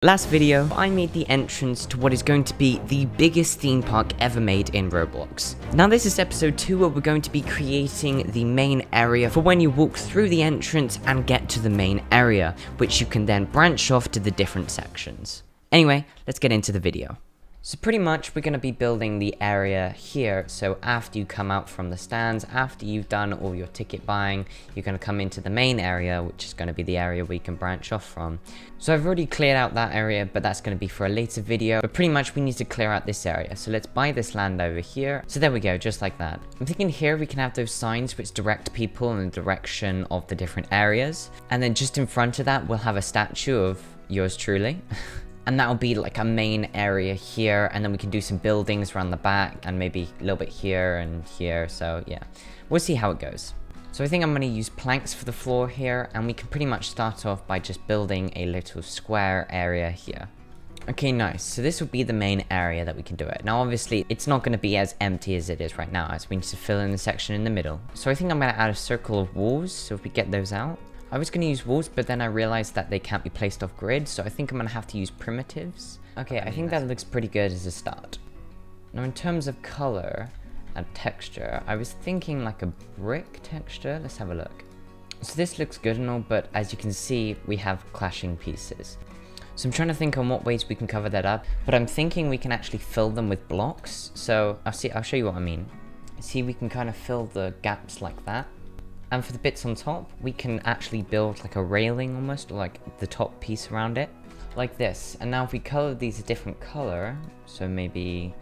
Last video, I made the entrance to what is going to be the biggest theme park ever made in Roblox. Now this is episode 2 where we're going to be creating the main area for when you walk through the entrance and get to the main area, which you can then branch off to the different sections. Anyway, let's get into the video. So pretty much we're going to be building the area here, so after you come out from the stands, after you've done all your ticket buying, you're going to come into the main area, which is going to be the area where you can branch off from. So I've already cleared out that area, but that's going to be for a later video, but pretty much we need to clear out this area. So let's buy this land over here. So there we go, just like that. I'm thinking here we can have those signs which direct people in the direction of the different areas. And then just in front of that, we'll have a statue of yours truly. And that'll be like a main area here, and then we can do some buildings around the back and maybe a little bit here and here. So yeah, we'll see how it goes. So I think I'm going to use planks for the floor here, and we can pretty much start off by just building a little square area here. Okay, nice. So this will be the main area that we can do it. Now obviously it's not going to be as empty as it is right now, as we need to fill in the section in the middle. So I think I'm going to add a circle of walls, so if we get those out. I was going to use walls, but then I realized that they can't be placed off grid, so I think I'm going to have to use primitives. Okay, I think that looks pretty good as a start. Now in terms of color and texture, I was thinking like a brick texture. Let's have a look. So this looks good and all, but as you can see, we have clashing pieces. So I'm trying to think on what ways we can cover that up, but I'm thinking we can actually fill them with blocks. So I'll show you what I mean. See, we can kind of fill the gaps like that. And for the bits on top, we can actually build like a railing almost, or like the top piece around it, like this. And now if we color these a different color, so maybe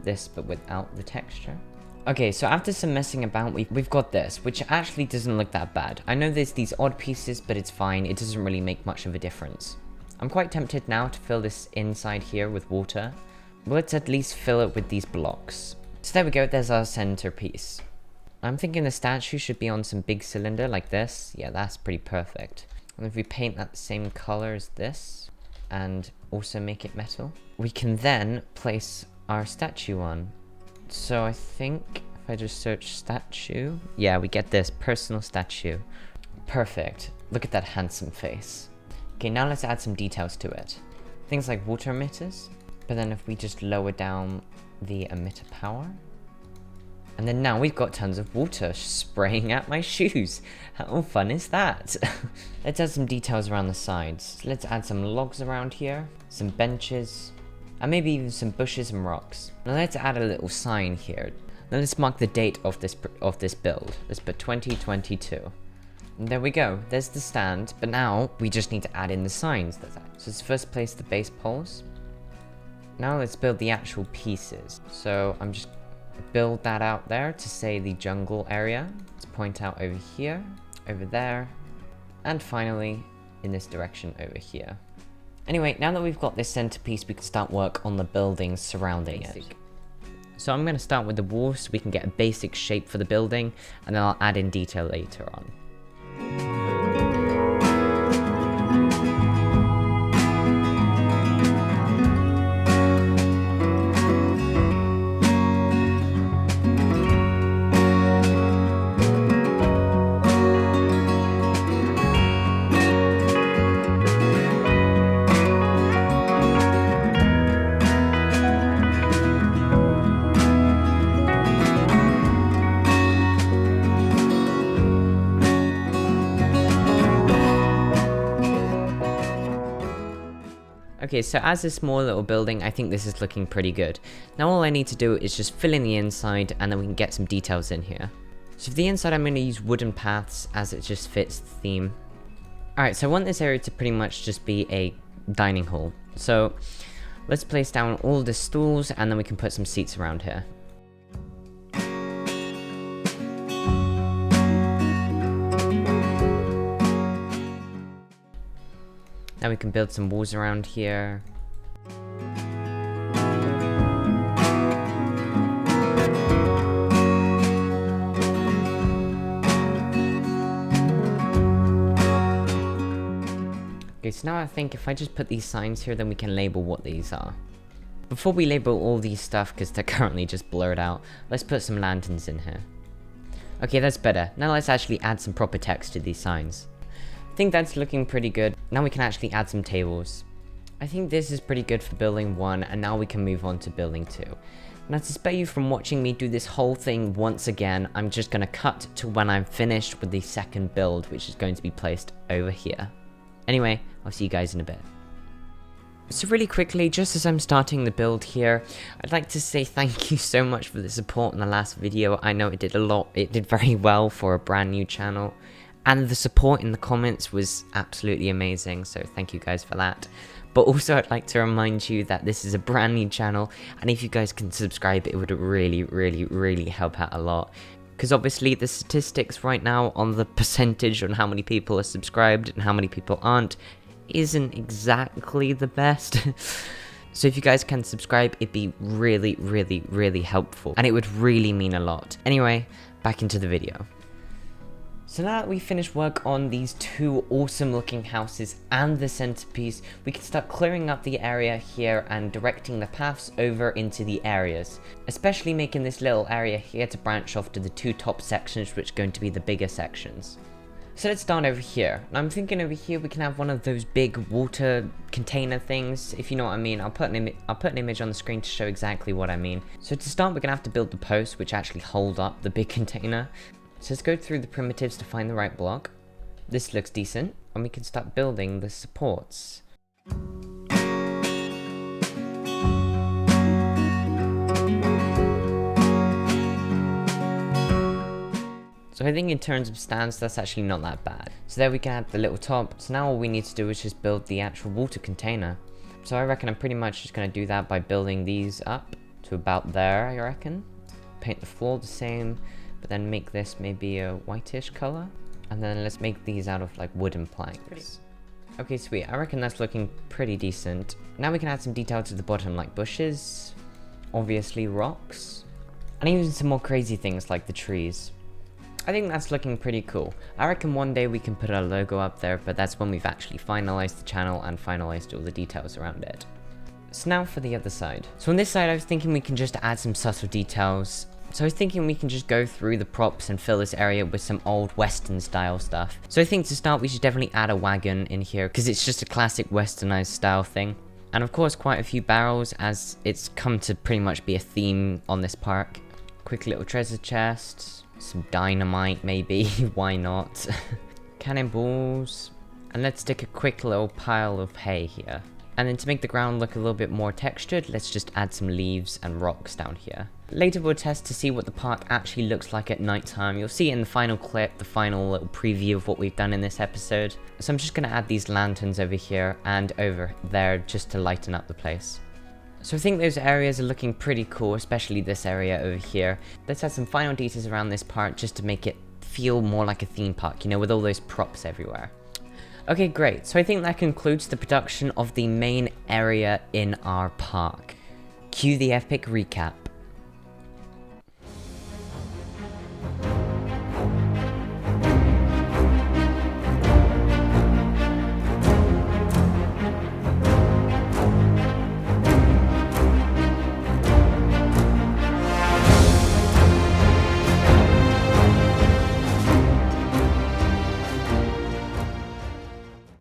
this but without the texture. Okay, so after some messing about, we've got this, which actually doesn't look that bad. I know there's these odd pieces, but it's fine. It doesn't really make much of a difference. I'm quite tempted now to fill this inside here with water. But let's at least fill it with these blocks. So there we go, there's our centerpiece. I'm thinking the statue should be on some big cylinder like this. Yeah, that's pretty perfect. And if we paint that the same color as this and also make it metal, we can then place our statue on. So I think if I just search statue, yeah, we get this personal statue. Perfect. Look at that handsome face. Okay, now let's add some details to it. Things like water emitters, but then if we just lower down the emitter power, and then now we've got tons of water spraying at my shoes. How fun is that? Let's add some details around the sides. So let's add some logs around here, some benches, and maybe even some bushes and rocks. Now let's add a little sign here. Now let's mark the date of this build. Let's put 2022. And there we go. There's the stand, but now we just need to add in the signs. So let's first place the base poles. Now let's build the actual pieces. So I'm just build that out there to say the jungle area. Let's point out over here, over there, and finally in this direction over here. Anyway, now that we've got this centerpiece, we can start work on the buildings surrounding it. So I'm going to start with the walls so we can get a basic shape for the building, and then I'll add in detail later on. Okay, so as a small little building, I think this is looking pretty good. Now all I need to do is just fill in the inside, and then we can get some details in here. So for the inside, I'm going to use wooden paths as it just fits the theme. Alright, so I want this area to pretty much just be a dining hall. So let's place down all the stools, and then we can put some seats around here. Now we can build some walls around here. Okay, so now I think if I just put these signs here, then we can label what these are. Before we label all these stuff, because they're currently just blurred out, let's put some lanterns in here. Okay, that's better. Now let's actually add some proper text to these signs. I think that's looking pretty good. Now we can actually add some tables. I think this is pretty good for building 1, and now we can move on to building 2. Now to spare you from watching me do this whole thing once again, I'm just going to cut to when I'm finished with the second build, which is going to be placed over here. Anyway, I'll see you guys in a bit. So really quickly, just as I'm starting the build here, I'd like to say thank you so much for the support in the last video. I know it did very well for a brand new channel, and the support in the comments was absolutely amazing, so thank you guys for that. But also I'd like to remind you that this is a brand new channel, and if you guys can subscribe, it would really help out a lot. Because obviously the statistics right now on the percentage on how many people are subscribed and how many people aren't isn't exactly the best. So if you guys can subscribe, it'd be really helpful, and it would really mean a lot. Anyway, back into the video. So now that we've finished work on these 2 awesome looking houses and the centerpiece, we can start clearing up the area here and directing the paths over into the areas, especially making this little area here to branch off to the 2 top sections, which are going to be the bigger sections. So let's start over here. Now I'm thinking over here we can have one of those big water container things, if you know what I mean. I'll put an image on the screen to show exactly what I mean. So to start, we're gonna have to build the posts which actually hold up the big container. So let's go through the primitives to find the right block. This looks decent, and we can start building the supports. So I think in terms of stands, that's actually not that bad. So there we can add the little top. So now all we need to do is just build the actual water container. So I reckon I'm pretty much just going to do that by building these up to about there, I reckon. Paint the floor the same, but then make this maybe a whitish color. And then let's make these out of like wooden planks. Okay, sweet. I reckon that's looking pretty decent. Now we can add some detail to the bottom, like bushes, obviously rocks, and even some more crazy things like the trees. I think that's looking pretty cool. I reckon one day we can put our logo up there, but that's when we've actually finalized the channel and finalized all the details around it. So now for the other side. So on this side I was thinking we can just add some subtle details. So I was thinking we can just go through the props and fill this area with some old western style stuff. So I think to start we should definitely add a wagon in here, because it's just a classic westernized style thing. And of course quite a few barrels, as it's come to pretty much be a theme on this park. Quick little treasure chest. Some dynamite maybe, why not? Cannonballs, and let's stick a quick little pile of hay here. And then to make the ground look a little bit more textured, let's just add some leaves and rocks down here. Later we'll test to see what the park actually looks like at night time. You'll see it in the final clip, the final little preview of what we've done in this episode. So I'm just going to add these lanterns over here and over there just to lighten up the place. So I think those areas are looking pretty cool, especially this area over here. Let's add some final details around this part just to make it feel more like a theme park, you know, with all those props everywhere. Okay, great. So I think that concludes the production of the main area in our park. Cue the epic recap.